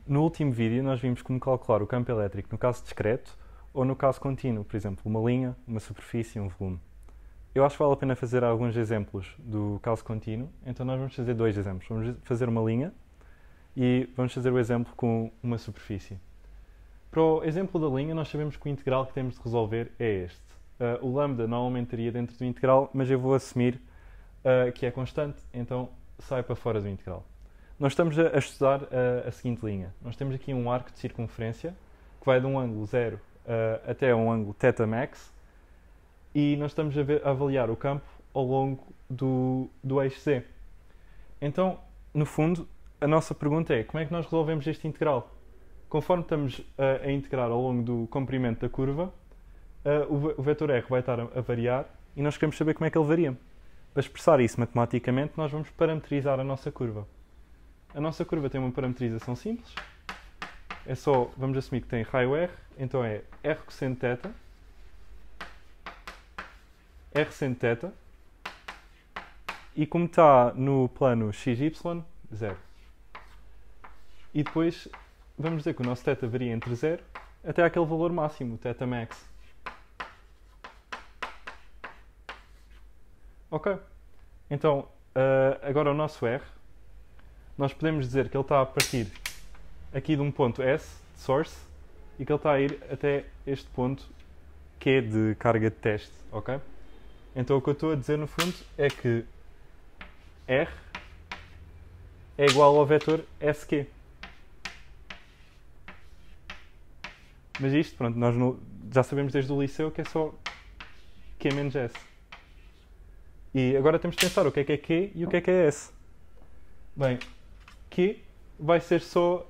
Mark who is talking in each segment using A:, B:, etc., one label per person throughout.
A: No último vídeo nós vimos como calcular o campo elétrico no caso discreto ou no caso contínuo, por exemplo, uma linha, uma superfície e um volume. Eu acho que vale a pena fazer alguns exemplos do caso contínuo, então nós vamos fazer dois exemplos. Vamos fazer uma linha e vamos fazer o exemplo com uma superfície. Para o exemplo da linha, nós sabemos que o integral que temos de resolver é este. O lambda normalmente estaria dentro do integral, mas eu vou assumir que é constante, então sai para fora do integral. Nós estamos a estudar a seguinte linha. Nós temos aqui um arco de circunferência que vai de um ângulo 0 até um ângulo θ max e nós estamos a avaliar o campo ao longo do eixo Z. Então, no fundo, a nossa pergunta é como é que nós resolvemos este integral? Conforme estamos a integrar ao longo do comprimento da curva, o vetor R vai estar a variar e nós queremos saber como é que ele varia. Para expressar isso matematicamente, nós vamos parametrizar a nossa curva. A nossa curva tem uma parametrização simples. É só, vamos assumir que tem raio R, então é R cosseno θ, R seno θ, e como está no plano XY, 0. E depois vamos dizer que o nosso θ varia entre 0 até aquele valor máximo, o θ max. Ok. Então, agora o nosso R, nós podemos dizer que ele está a partir aqui de um ponto S, de source, e que ele está a ir até este ponto Q de carga de teste, ok? Então o que eu estou a dizer no fundo é que R é igual ao vetor SQ. Mas isto, pronto, nós já sabemos desde o liceu que é só Q menos S. E agora temos de pensar o que é Q e o que é S. Bem, Q vai ser só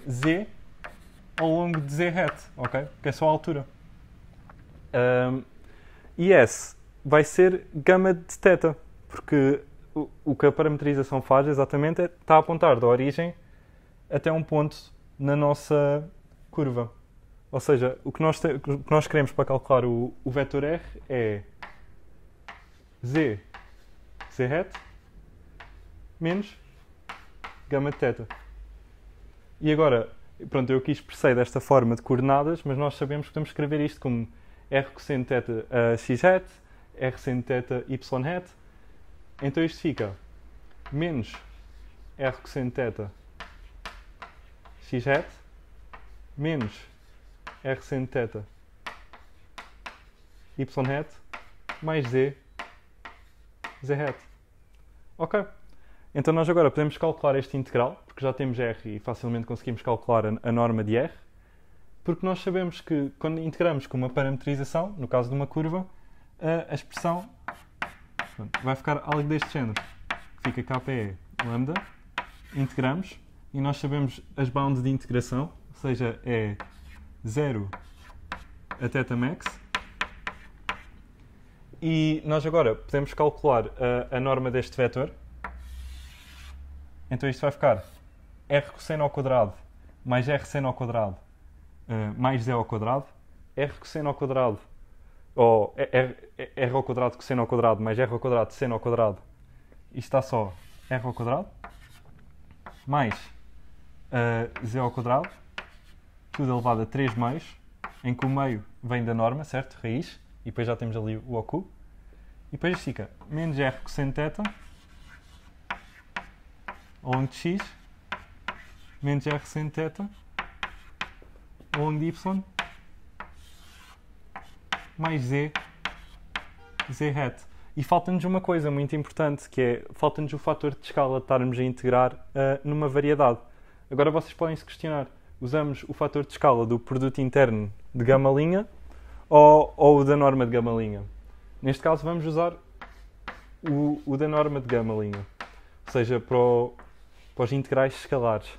A: Z ao longo de Z hat, ok? Que é só a altura. E S vai ser gama de θ, porque o que a parametrização faz exatamente é está a apontar da origem até um ponto na nossa curva. Ou seja, o que nós queremos para calcular o vetor R é Z hat menos gama de θ. E agora, pronto, eu aqui expressei desta forma de coordenadas, mas nós sabemos que podemos escrever isto como R cosseno θ x hat, R seno θ y hat. Então isto fica menos R cosseno θ x hat menos R seno θ y hat mais Z hat. Ok. Então nós agora podemos calcular este integral, porque já temos R e facilmente conseguimos calcular a norma de R, porque nós sabemos que quando integramos com uma parametrização, no caso de uma curva, a expressão vai ficar algo deste género. Fica KE lambda, integramos, e nós sabemos as bounds de integração, ou seja, é 0 a θ max, e nós agora podemos calcular a norma deste vetor. Então isto vai ficar R cosseno ao quadrado mais R seno ao quadrado mais Z ao quadrado, R cosseno ao quadrado, ou R ao quadrado cosseno ao quadrado mais R ao quadrado seno ao quadrado, isto está só R ao quadrado, mais Z ao quadrado, tudo elevado a 3 meios, em que o meio vem da norma, certo? Raiz, e depois já temos ali o ocu, e depois isto fica menos R cosseno θ ao longo de x, menos R seno θ ao longo de y, mais Z hat. E falta-nos uma coisa muito importante, que é, falta-nos o fator de escala de estarmos a integrar numa variedade. Agora vocês podem se questionar, usamos o fator de escala do produto interno de gama-linha ou o da norma de gama-linha? Neste caso vamos usar o da norma de gama-linha, ou seja, para os integrais escalares.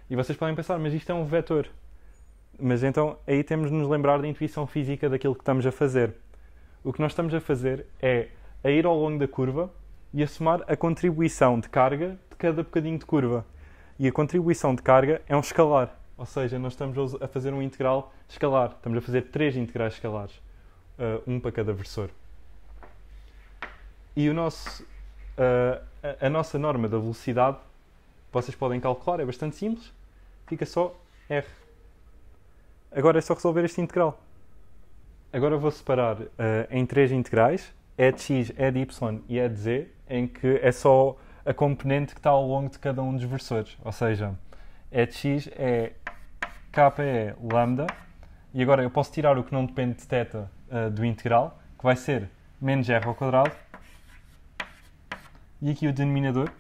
A: E vocês podem pensar, mas isto é um vetor. Mas então aí temos de nos lembrar da intuição física daquilo que estamos a fazer. O que nós estamos a fazer é a ir ao longo da curva e a somar a contribuição de carga de cada bocadinho de curva. E a contribuição de carga é um escalar. Ou seja, nós estamos a fazer um integral escalar. Estamos a fazer 3 integrais escalares. Um para cada versor. E a nossa norma da velocidade vocês podem calcular, é bastante simples, fica só R. Agora é só resolver este integral. Agora vou separar em 3 integrais, E de x, E de y e E de z, em que é só a componente que está ao longo de cada um dos versores. Ou seja, E de x é KE lambda, e agora eu posso tirar o que não depende de θ do integral, que vai ser menos r ao quadrado, e aqui o denominador,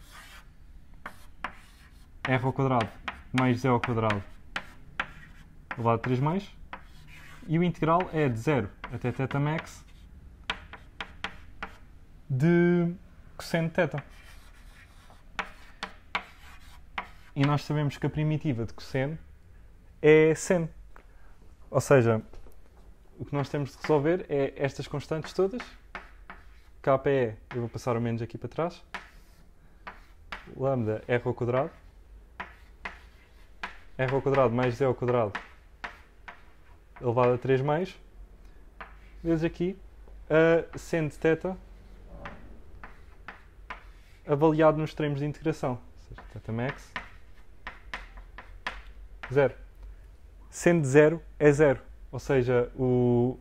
A: r ao quadrado mais z ao quadrado elevado a 3 mais, e o integral é de 0 até θ max de cosseno de θ. E nós sabemos que a primitiva de cosseno é seno. Ou seja, o que nós temos de resolver é estas constantes todas. KE, eu vou passar o menos aqui para trás. Lambda r ao quadrado. R ao quadrado mais z ao quadrado elevado a 3 mais. Vezes aqui a seno de θ avaliado nos extremos de integração. Ou seja, θ max 0. Seno de 0 é 0. Ou seja, o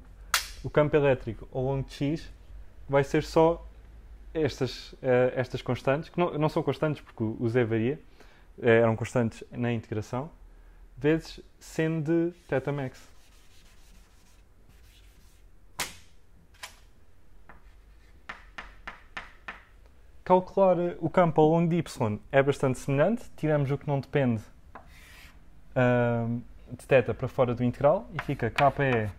A: campo elétrico ao longo de x vai ser só estas constantes, que não são constantes porque o z varia, eram constantes na integração, vezes seno de θ max. Calcular o campo ao longo de y é bastante semelhante. Tiramos o que não depende de θ para fora do integral e fica KE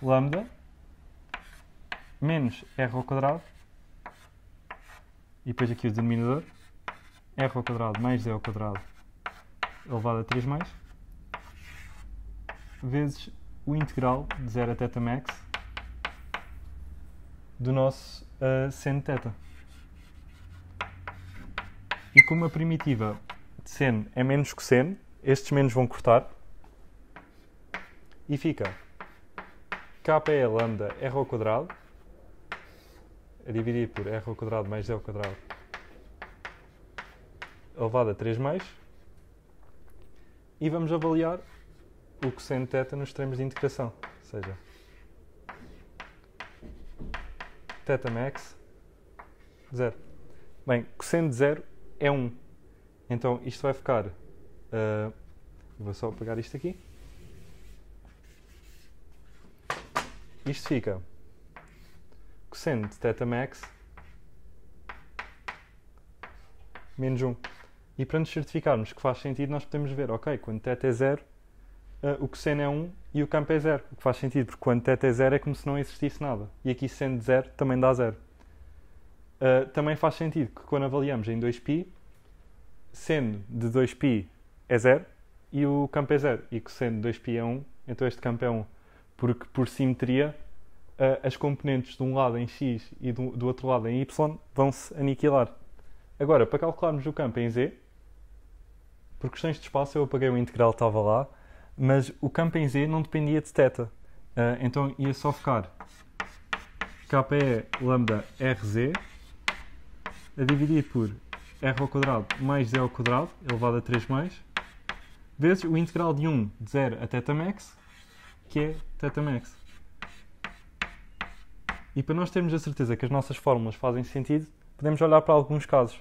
A: lambda menos r ao quadrado, e depois aqui o denominador, r ao quadrado mais z ao quadrado elevado a 3 mais, vezes o integral de 0 a θ max do nosso seno de θ. E como a primitiva de seno é menos cosseno, estes menos vão cortar e fica KE lambda r ao quadrado a dividir por r ao quadrado mais z ao quadrado elevado a 3 mais, e vamos avaliar o cosseno de θ nos extremos de integração, ou seja, θ max 0. Bem, cosseno de 0 é 1. Então isto vai ficar... vou só apagar isto aqui. Isto fica cosseno de θ max menos 1. E para nos certificarmos que faz sentido, nós podemos ver, ok, quando θ é 0, o cosseno é 1 e o campo é 0. O que faz sentido, porque quando θ é 0 é como se não existisse nada. E aqui seno de 0 também dá 0. Também faz sentido que quando avaliamos em 2π, seno de 2π é 0 e o campo é 0. E cosseno de 2π é 1, então este campo é 1. Porque por simetria, as componentes de um lado em x e do outro lado em y vão-se aniquilar. Agora, para calcularmos o campo em z, por questões de espaço eu apaguei o integral que estava lá, mas o campo em z não dependia de θ. Então ia só ficar KE lambda RZ a dividir por r ao quadrado mais z ao quadrado elevado a 3 mais, vezes o integral de 1 de 0 a θ max, que é θ max. E para nós termos a certeza que as nossas fórmulas fazem sentido, podemos olhar para alguns casos,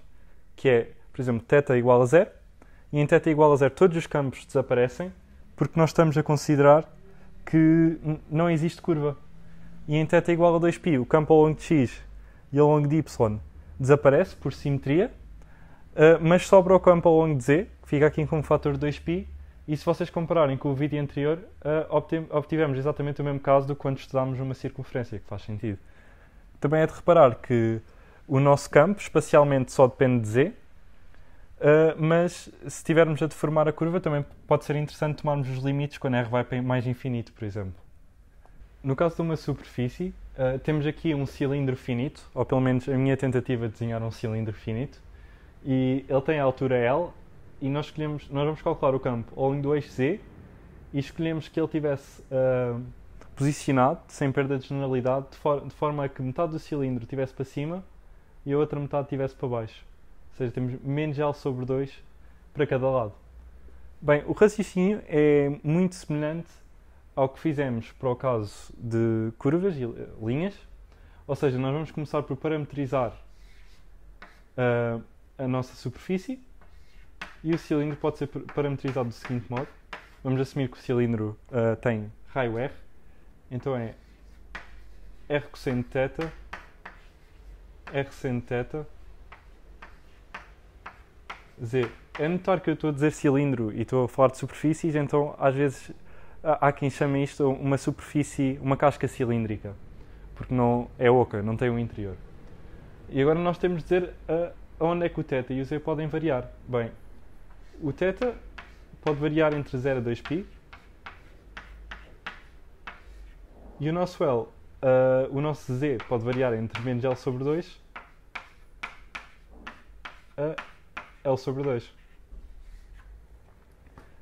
A: que é, por exemplo, θ igual a 0, e em θ igual a 0 todos os campos desaparecem, porque nós estamos a considerar que não existe curva. E em θ igual a 2π, o campo ao longo de x e ao longo de y desaparece por simetria, mas sobra o campo ao longo de z, que fica aqui como fator de 2π, e se vocês compararem com o vídeo anterior, obtivemos exatamente o mesmo caso do que quando estudámos uma circunferência, que faz sentido. Também é de reparar que o nosso campo espacialmente só depende de z, mas se estivermos a deformar a curva também pode ser interessante tomarmos os limites quando r vai para mais infinito, por exemplo. No caso de uma superfície, temos aqui um cilindro finito, ou pelo menos a minha tentativa de desenhar um cilindro finito, e ele tem a altura L, e nós vamos calcular o campo ao longo do eixo Z, e escolhemos que ele estivesse posicionado, sem perda de generalidade, de forma a que metade do cilindro estivesse para cima e a outra metade estivesse para baixo. Ou seja, temos menos L sobre 2 para cada lado. Bem, o raciocínio é muito semelhante ao que fizemos para o caso de curvas e linhas. Ou seja, nós vamos começar por parametrizar a nossa superfície e o cilindro pode ser parametrizado do seguinte modo. Vamos assumir que o cilindro tem raio R, então é R cosseno de θ, R seno de θ, Z. É notar que eu estou a dizer cilindro e estou a falar de superfícies, então às vezes há quem chame isto uma superfície, uma casca cilíndrica, porque não é oca, não tem um interior. E agora nós temos de dizer onde é que o θ e o Z podem variar. Bem, o θ pode variar entre 0 a 2π e o nosso L, o nosso Z pode variar entre menos L sobre 2 a L sobre 2.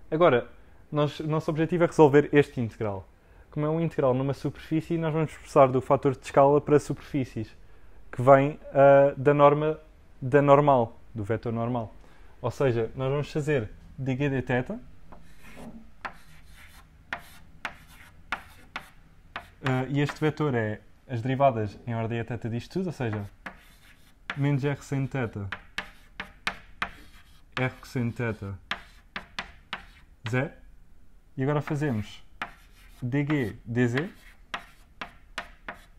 A: Agora, nosso objetivo é resolver este integral. Como é um integral numa superfície, nós vamos precisar do fator de escala para superfícies, que vem da normal, do vetor normal. Ou seja, nós vamos fazer dg dθ e este vetor é as derivadas em ordem a θ disto tudo, ou seja, menos r seno θ, r cosseno θ, z. E agora fazemos dg dz,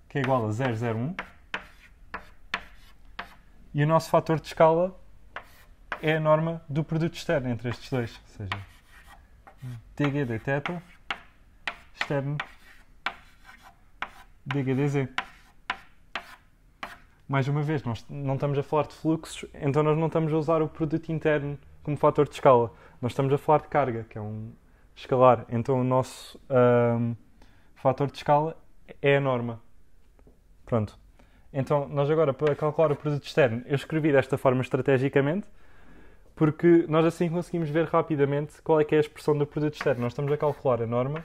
A: que é igual a 0,01. E o nosso fator de escala é a norma do produto externo entre estes dois. Ou seja, dg dθ externo dg dz. Mais uma vez, nós não estamos a falar de fluxos, então nós não estamos a usar o produto interno como fator de escala. Nós estamos a falar de carga, que é um escalar. Então o nosso fator de escala é a norma. Pronto. Então, nós agora, para calcular o produto externo, eu escrevi desta forma estrategicamente, porque nós assim conseguimos ver rapidamente qual é que é a expressão do produto externo. Nós estamos a calcular a norma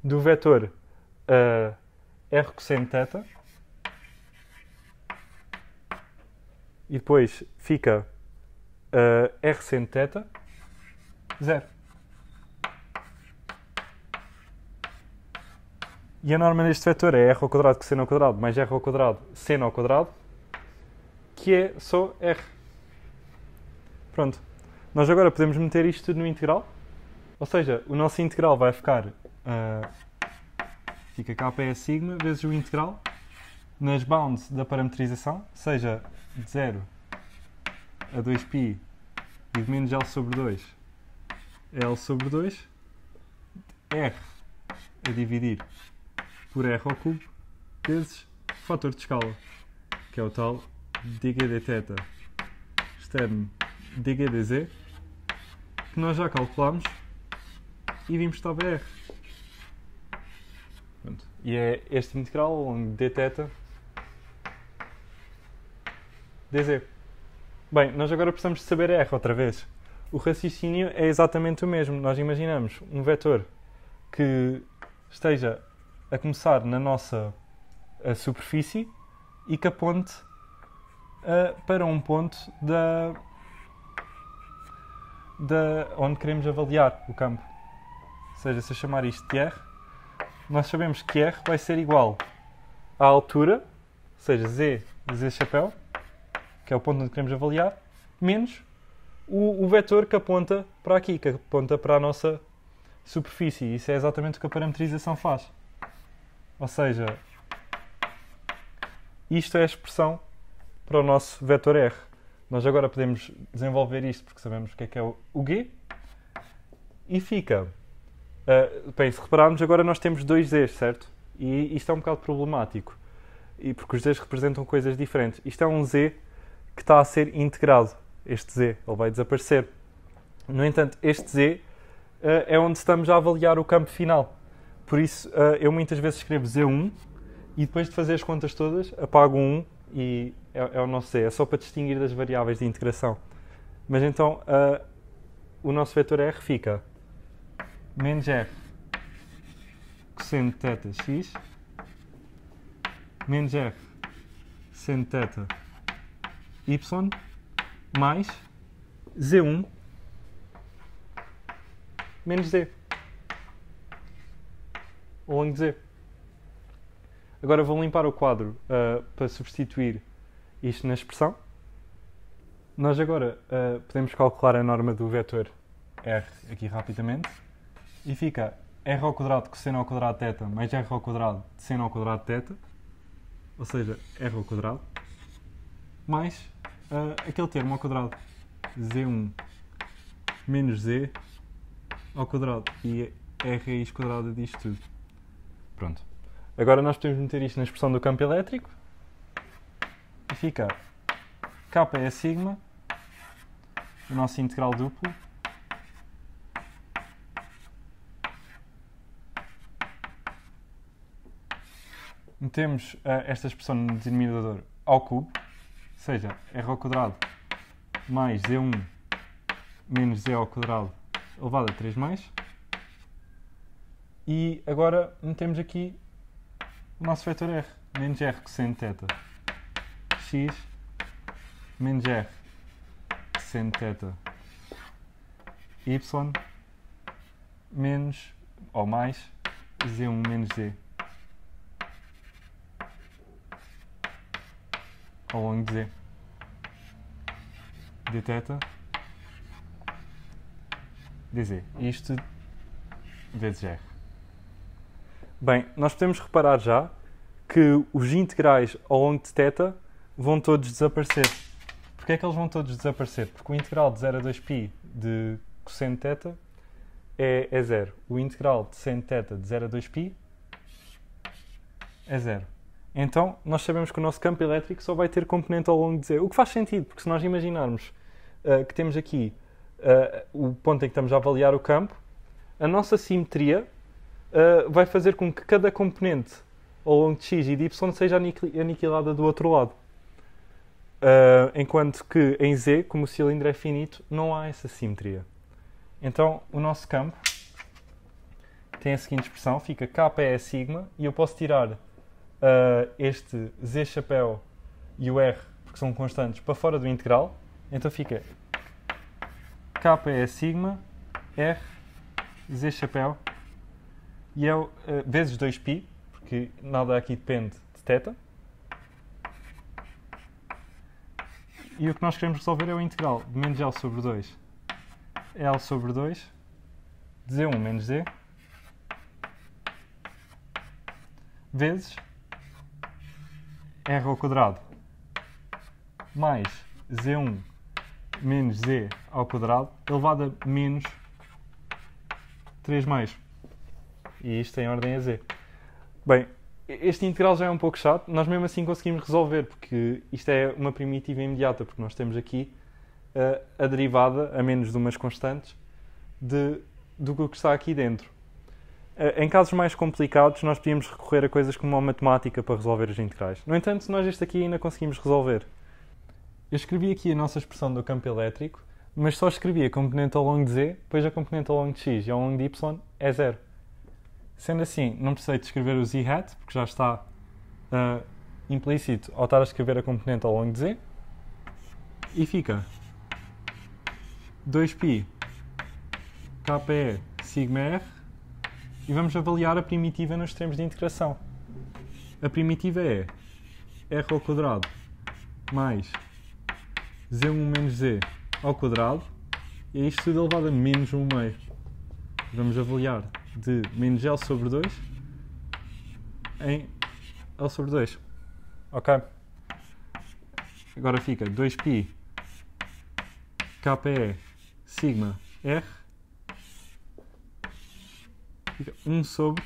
A: do vetor R cosseno θ, e depois fica R seno θ, 0. E a norma deste vetor é r ao quadrado cosseno ao quadrado mais r ao quadrado seno ao quadrado, que é só r. Pronto. Nós agora podemos meter isto tudo no integral. Ou seja, o nosso integral vai ficar... fica k é sigma vezes o integral nas bounds da parametrização, seja de 0 a 2π e de menos L sobre 2 a L sobre 2, r a dividir por r ao cubo vezes o fator de escala, que é o tal dg dθ externo dg dz, que nós já calculámos e vimos que estava r. Pronto. E é este integral ao longo de dθ dz. Bem, nós agora precisamos de saber r outra vez. O raciocínio é exatamente o mesmo. Nós imaginamos um vetor que esteja a começar na nossa superfície e que aponte para um ponto onde queremos avaliar o campo. Ou seja, se eu chamar isto de R, nós sabemos que R vai ser igual à altura, ou seja, Z chapéu, que é o ponto onde queremos avaliar, menos o vetor que aponta para aqui, que aponta para a nossa superfície. Isso é exatamente o que a parametrização faz. Ou seja, isto é a expressão para o nosso vetor R. Nós agora podemos desenvolver isto porque sabemos o que é o G. E fica... bem, se repararmos, agora nós temos dois Z's, certo? E isto é um bocado problemático. Porque os Z's representam coisas diferentes. Isto é um Z que está a ser integrado. Este Z, ele vai desaparecer. No entanto, este Z é onde estamos a avaliar o campo final. Por isso, eu muitas vezes escrevo Z1 e depois de fazer as contas todas, apago um 1 e é o nosso Z. É só para distinguir das variáveis de integração. Mas então, o nosso vetor R fica menos R cosseno de θ x menos R seno de θ y mais Z1 menos Z ao longo de Z. Agora vou limpar o quadro para substituir isto na expressão. Nós agora podemos calcular a norma do vetor R aqui rapidamente e fica R ao quadrado de cosseno ao quadrado de θ mais R ao quadrado de seno ao quadrado de θ, ou seja, R ao quadrado, mais aquele termo ao quadrado, Z1 menos Z ao quadrado, e é a raiz quadrada disto tudo. Pronto. Agora nós podemos meter isto na expressão do campo elétrico e fica K é sigma, o nosso integral duplo, metemos esta expressão no denominador ao cubo, ou seja, R ao quadrado mais Z1 menos Z ao quadrado elevado a 3 mais. E agora metemos aqui o nosso vetor R, menos R cosseno de θ, x menos R cosseno de θ, y menos ou mais Z1 menos Z ao longo de Z dθ dz. Isto vezes R. Bem, nós podemos reparar já que os integrais ao longo de θ vão todos desaparecer. Porquê é que eles vão todos desaparecer? Porque o integral de 0 a 2π de cosseno de θ é 0. O integral de seno de θ de 0 a 2π é 0. Então, nós sabemos que o nosso campo elétrico só vai ter componente ao longo de Z. O que faz sentido, porque se nós imaginarmos que temos aqui o ponto em que estamos a avaliar o campo, a nossa simetria vai fazer com que cada componente ao longo de x e de y seja aniquilada do outro lado. Enquanto que em Z, como o cilindro é finito, não há essa simetria. Então, o nosso campo tem a seguinte expressão, fica K é sigma, e eu posso tirar este Z chapéu e o R, porque são constantes, para fora do integral. Então fica K é sigma, R, Z chapéu, e é vezes 2π, porque nada aqui depende de θ. E o que nós queremos resolver é o integral de menos L sobre 2, L sobre 2, de Z1 menos Z, vezes R ao quadrado mais Z1 menos Z ao quadrado elevado a menos 3 mais. E isto em ordem a Z. Bem, este integral já é um pouco chato, nós mesmo assim conseguimos resolver, porque isto é uma primitiva imediata, porque nós temos aqui a derivada, a menos de umas constantes, do que está aqui dentro. Em casos mais complicados, nós podíamos recorrer a coisas como a matemática para resolver as integrais. No entanto, nós este aqui ainda conseguimos resolver. Eu escrevi aqui a nossa expressão do campo elétrico, mas só escrevi a componente ao longo de Z, depois a componente ao longo de x e ao longo de y é 0. Sendo assim, não precisei de escrever o z hat, porque já está implícito ao estar a escrever a componente ao longo de Z. E fica 2π KE sigma R, e vamos avaliar a primitiva nos termos de integração. A primitiva é R ao quadrado mais Z1 menos Z ao quadrado, e isto tudo elevado a menos 1 meio. Vamos avaliar de menos L sobre 2 em L sobre 2. Ok? Agora fica 2π KE sigma R, fica 1 sobre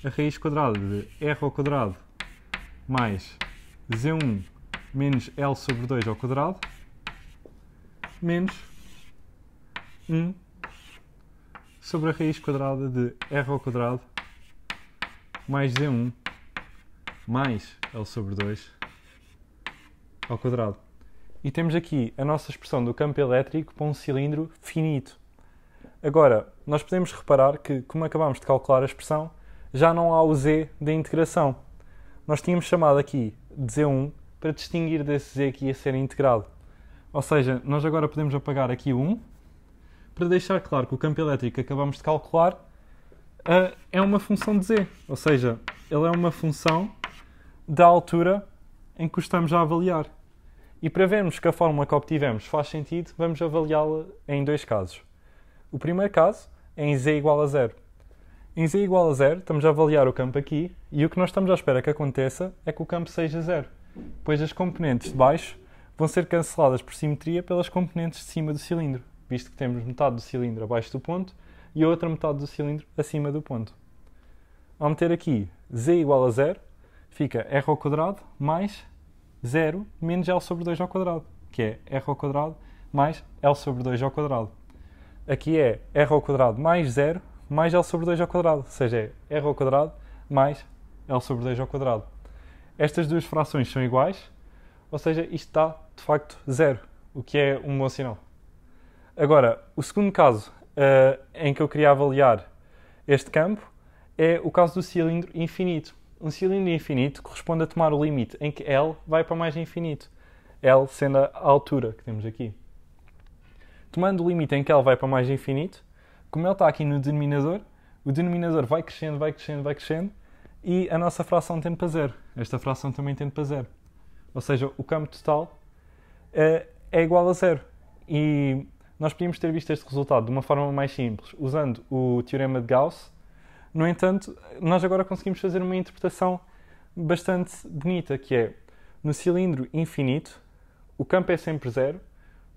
A: a raiz quadrada de R ao quadrado mais Z1 menos L sobre 2 ao quadrado menos 1 sobre a raiz quadrada de R ao quadrado mais Z1 mais L sobre 2 ao quadrado. E temos aqui a nossa expressão do campo elétrico para um cilindro finito. Agora, nós podemos reparar que, como acabámos de calcular a expressão, já não há o Z da integração. Nós tínhamos chamado aqui de Z1 para distinguir desse Z que ia ser integrado. Ou seja, nós agora podemos apagar aqui o 1 para deixar claro que o campo elétrico que acabamos de calcular é uma função de z. Ou seja, ele é uma função da altura em que o estamos a avaliar. E para vermos que a fórmula que obtivemos faz sentido, vamos avaliá-la em dois casos. O primeiro caso é em z igual a 0. Em z igual a 0, estamos a avaliar o campo aqui e o que nós estamos à espera que aconteça é que o campo seja 0, pois as componentes de baixo vão ser canceladas por simetria pelas componentes de cima do cilindro, visto que temos metade do cilindro abaixo do ponto e a outra metade do cilindro acima do ponto. Ao meter aqui z igual a 0, fica r ao quadrado mais 0 menos L sobre 2 ao quadrado, que é r ao quadrado mais L sobre 2 ao quadrado. Aqui é r ao quadrado mais 0 mais L sobre 2 ao quadrado, ou seja, é r ao quadrado mais L sobre 2 ao quadrado. Estas duas frações são iguais, ou seja, isto dá, de facto, 0, o que é um bom sinal. Agora, o segundo caso em que eu queria avaliar este campo é o caso do cilindro infinito. Um cilindro infinito corresponde a tomar o limite em que L vai para mais infinito. L sendo a altura que temos aqui. Tomando o limite em que L vai para mais infinito, como ele está aqui no denominador, o denominador vai crescendo, vai crescendo, vai crescendo e a nossa fração tende para 0. Esta fração também tende para 0. Ou seja, o campo total é igual a 0. E nós podíamos ter visto este resultado de uma forma mais simples, usando o teorema de Gauss. No entanto, nós agora conseguimos fazer uma interpretação bastante bonita, que é, no cilindro infinito, o campo é sempre 0,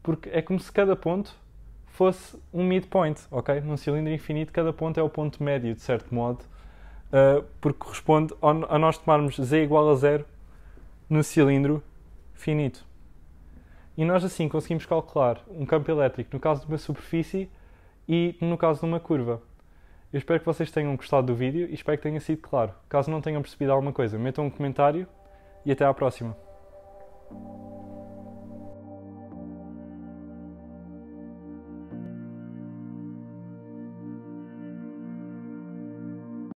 A: porque é como se cada ponto fosse um midpoint, ok? Num cilindro infinito, cada ponto é o ponto médio, de certo modo, porque corresponde a nós tomarmos z igual a 0 no cilindro finito. E nós assim conseguimos calcular um campo elétrico no caso de uma superfície e no caso de uma curva. Eu espero que vocês tenham gostado do vídeo e espero que tenha sido claro. Caso não tenham percebido alguma coisa, metam um comentário e até à próxima.